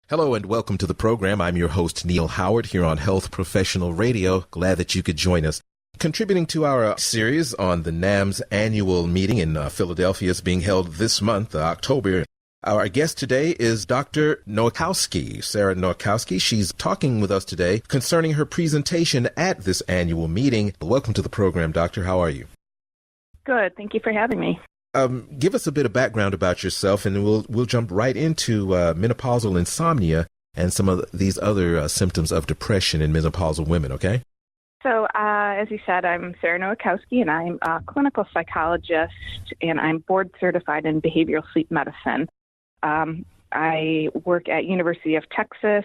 Hello and welcome to the program. I'm your host, Neal Howard, here on Health Professional Radio. Glad that you could join us. Contributing to our series on the NAMS annual meeting in Philadelphia is being held this month, October. Our guest today is Dr. Nowakowski, Sara Nowakowski. She's talking with us today concerning her presentation at this annual meeting. Welcome to the program, Doctor. How are you? Good. Thank you for having me. Give us a bit of background about yourself, and we'll jump right into menopausal insomnia and some of these other symptoms of depression in menopausal women, okay? So, as you said, I'm Sara Nowakowski, and I'm a clinical psychologist, and I'm board certified in behavioral sleep medicine. I work at University of Texas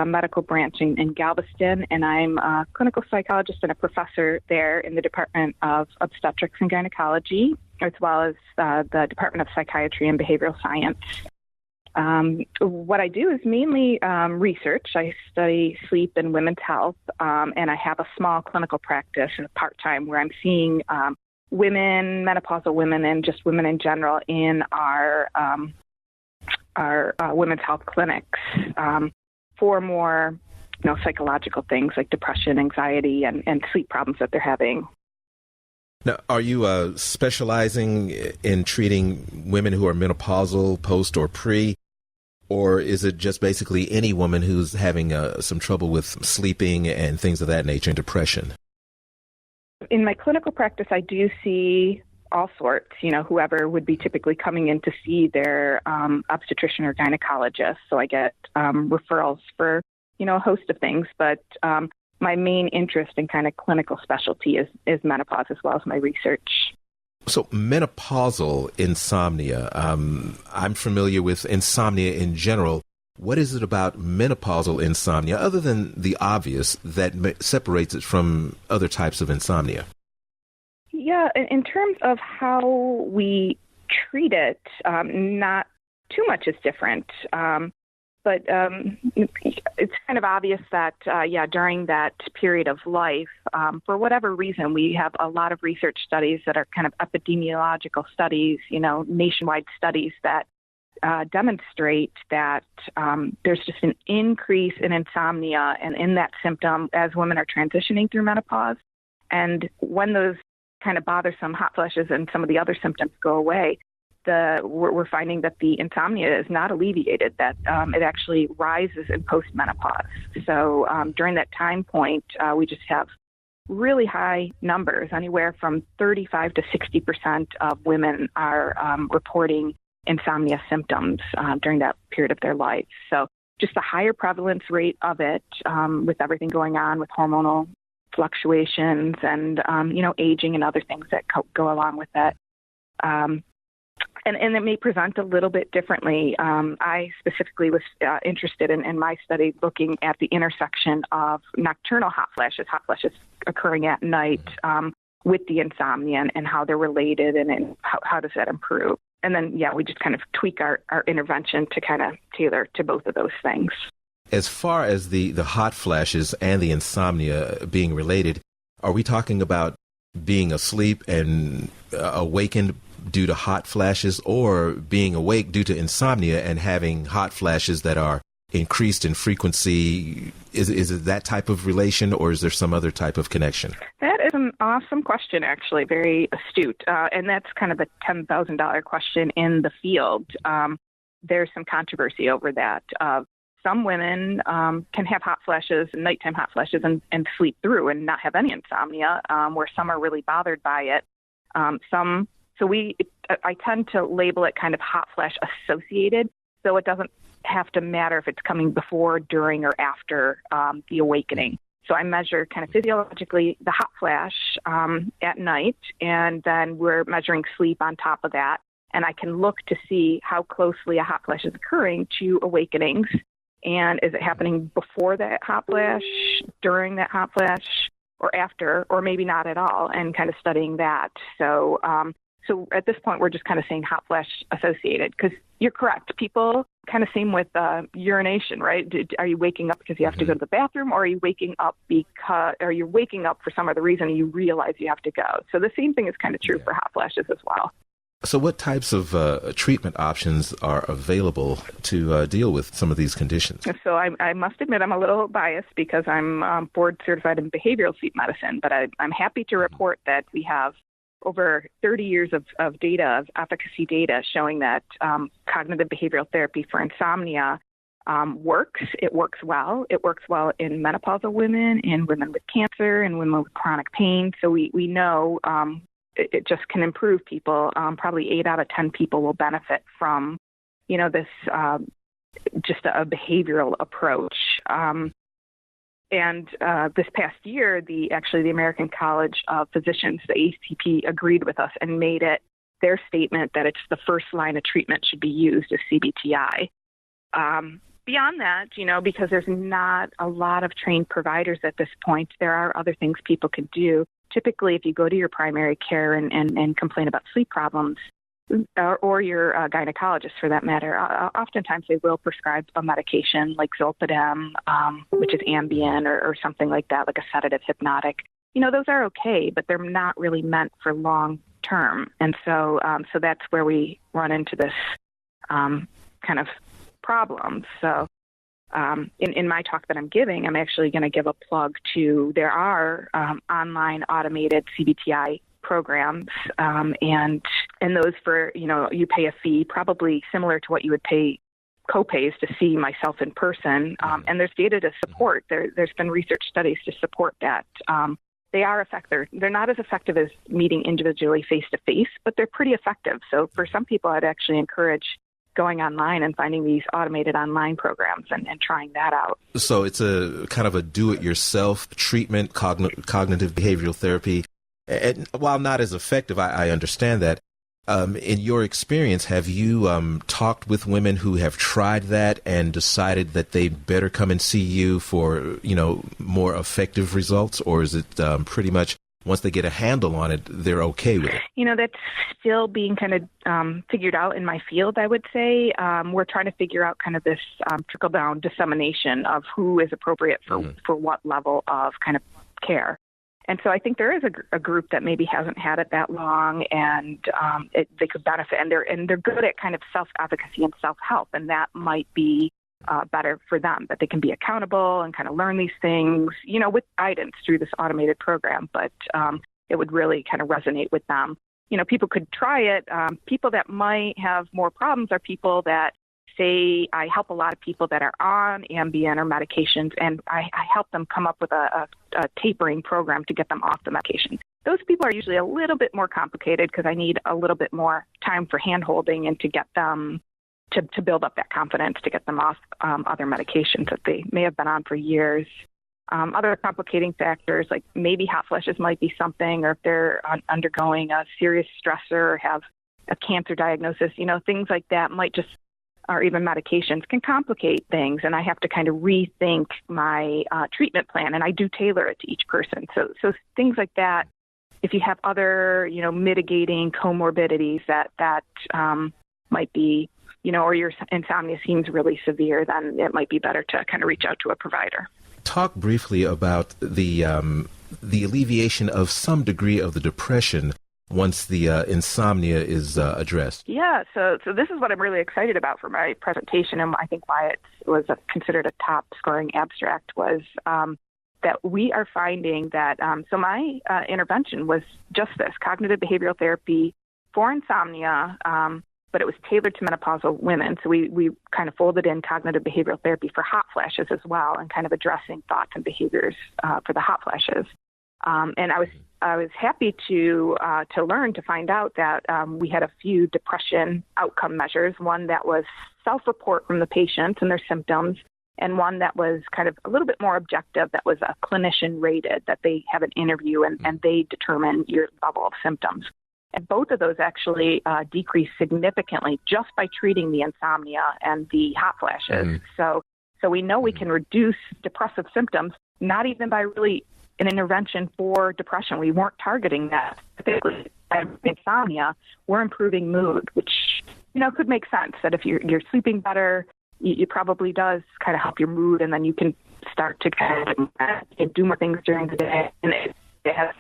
medical branch in Galveston, and I'm a clinical psychologist and a professor there in the Department of Obstetrics and Gynecology, as well as the Department of Psychiatry and Behavioral Science. What I do is mainly research. I study sleep and women's health, and I have a small clinical practice part-time where I'm seeing women, menopausal women, and just women in general in our women's health clinics for more, psychological things like depression, anxiety, and sleep problems that they're having. Now, are you specializing in treating women who are menopausal, post, or pre, or is it just basically any woman who's having some trouble with sleeping and things of that nature and depression? In my clinical practice, I do see all sorts, whoever would be typically coming in to see their obstetrician or gynecologist. So I get referrals for, a host of things, but my main interest and kind of clinical specialty is menopause as well as my research. So menopausal insomnia, I'm familiar with insomnia in general. What is it about menopausal insomnia, other than the obvious, that separates it from other types of insomnia? Yeah, in terms of how we treat it, not too much is different. But it's kind of obvious that, during that period of life, for whatever reason, we have a lot of research studies that are kind of epidemiological studies, nationwide studies that demonstrate that there's just an increase in insomnia and in that symptom as women are transitioning through menopause. And when those kind of bothersome hot flashes and some of the other symptoms go away, we're finding that the insomnia is not alleviated, that it actually rises in postmenopause. So during that time point, we just have really high numbers. Anywhere from 35 to 60% of women are reporting insomnia symptoms during that period of their life. So just the higher prevalence rate of it, with everything going on with hormonal fluctuations and, aging and other things that go along with it. And it may present a little bit differently. I specifically was interested in my study looking at the intersection of nocturnal hot flashes occurring at night with the insomnia and how they're related and how does that improve. And then, we just kind of tweak our intervention to kind of tailor to both of those things. As far as the hot flashes and the insomnia being related, are we talking about being asleep and awakened due to hot flashes, or being awake due to insomnia and having hot flashes that are increased in frequency? Is it that type of relation, or is there some other type of connection? That is an awesome question, actually, very astute. And that's kind of a $10,000 question in the field. There's some controversy over that. Some women can have hot flashes, nighttime hot flashes, and sleep through and not have any insomnia, where some are really bothered by it. I tend to label it kind of hot flash associated, so it doesn't have to matter if it's coming before, during, or after the awakening. So I measure kind of physiologically the hot flash at night, and then we're measuring sleep on top of that. And I can look to see how closely a hot flash is occurring to awakenings. And is it happening before that hot flash, during that hot flash, or after, or maybe not at all, and kind of studying that. So at this point, we're just kind of saying hot flash associated, because you're correct. People kind of same with urination, right? Are you waking up because you have to go to the bathroom, or are you waking up for some other reason and you realize you have to go? So the same thing is kind of true for hot flashes as well. So what types of treatment options are available to deal with some of these conditions? So I must admit I'm a little biased because I'm board certified in behavioral sleep medicine, but I'm happy to report that we have over 30 years of data, of efficacy data, showing that cognitive behavioral therapy for insomnia works. It works well. It works well in menopausal women, in women with cancer, and women with chronic pain. So we know it just can improve people. Probably 8 out of 10 people will benefit from, this just a behavioral approach. And this past year, the American College of Physicians, the ACP, agreed with us and made it their statement that it's the first line of treatment should be used as CBTI. Beyond that, because there's not a lot of trained providers at this point, there are other things people can do. Typically, if you go to your primary care and complain about sleep problems, or your gynecologist for that matter, oftentimes they will prescribe a medication like Zolpidem, which is Ambien or something like that, like a sedative hypnotic. Those are okay, but they're not really meant for long term. And so that's where we run into this kind of problem. So in my talk that I'm giving, I'm actually going to give a plug to, there are online automated CBTI programs, and those for, you pay a fee, probably similar to what you would pay co-pays to see myself in person, and there's data to support. There's been research studies to support that. They are effective. They're not as effective as meeting individually face-to-face, but they're pretty effective. So for some people, I'd actually encourage going online and finding these automated online programs and trying that out. So it's a kind of a do-it-yourself treatment, cognitive behavioral therapy. And while not as effective, I understand that. In your experience, have you talked with women who have tried that and decided that they better come and see you for, more effective results? Or is it pretty much once they get a handle on it, they're okay with it? That's still being kind of figured out in my field, I would say. We're trying to figure out kind of this trickle-down dissemination of who is appropriate for what level of kind of care. And so I think there is a group that maybe hasn't had it that long, and they could benefit, and they're good at kind of self-advocacy and self-help, and that might be better for them, that they can be accountable and kind of learn these things, with guidance through this automated program, but it would really kind of resonate with them. People could try it. People that might have more problems are people that say, I help a lot of people that are on Ambien or medications, and I help them come up with a tapering program to get them off the medication. Those people are usually a little bit more complicated because I need a little bit more time for hand-holding and to get them to build up that confidence, to get them off other medications that they may have been on for years. Other complicating factors, like maybe hot flashes might be something, or if they're undergoing a serious stressor or have a cancer diagnosis, things like that might just, or even medications, can complicate things, and I have to kind of rethink my treatment plan, and I do tailor it to each person. So things like that, if you have other, mitigating comorbidities that might be, or your insomnia seems really severe, then it might be better to kind of reach out to a provider. Talk briefly about the alleviation of some degree of the depression once the insomnia is addressed. Yeah, so this is what I'm really excited about for my presentation, and I think why it was considered a top-scoring abstract was that we are finding that, so my intervention was just this, cognitive behavioral therapy for insomnia, but it was tailored to menopausal women. So we kind of folded in cognitive behavioral therapy for hot flashes as well, and kind of addressing thoughts and behaviors for the hot flashes. And I was happy to learn, to find out that we had a few depression outcome measures, one that was self-report from the patients and their symptoms, and one that was kind of a little bit more objective, that was a clinician rated, that they have an interview and they determine your level of symptoms. And both of those actually decreased significantly just by treating the insomnia and the hot flashes. So we know we can reduce depressive symptoms, not even by really an intervention for depression. We weren't targeting that specifically. Insomnia, we're improving mood, which, could make sense that if you're sleeping better, it probably does kind of help your mood, and then you can start to kind of do more things during the day. And it has.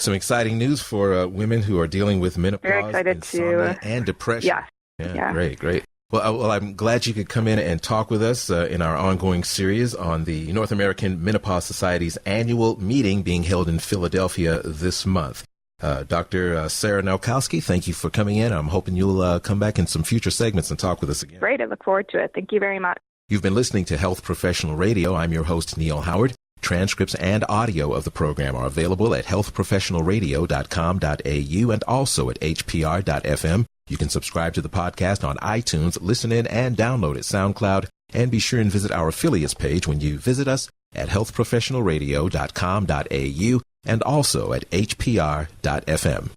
Some exciting news for women who are dealing with menopause, insomnia, and depression. Yeah. Great. Well, I'm glad you could come in and talk with us in our ongoing series on the North American Menopause Society's annual meeting being held in Philadelphia this month. Dr. Sara Nowakowski, thank you for coming in. I'm hoping you'll come back in some future segments and talk with us again. Great. I look forward to it. Thank you very much. You've been listening to Health Professional Radio. I'm your host, Neal Howard. Transcripts and audio of the program are available at healthprofessionalradio.com.au and also at hpr.fm. You can subscribe to the podcast on iTunes, listen in, and download at SoundCloud. And be sure and visit our affiliates page when you visit us at healthprofessionalradio.com.au and also at hpr.fm.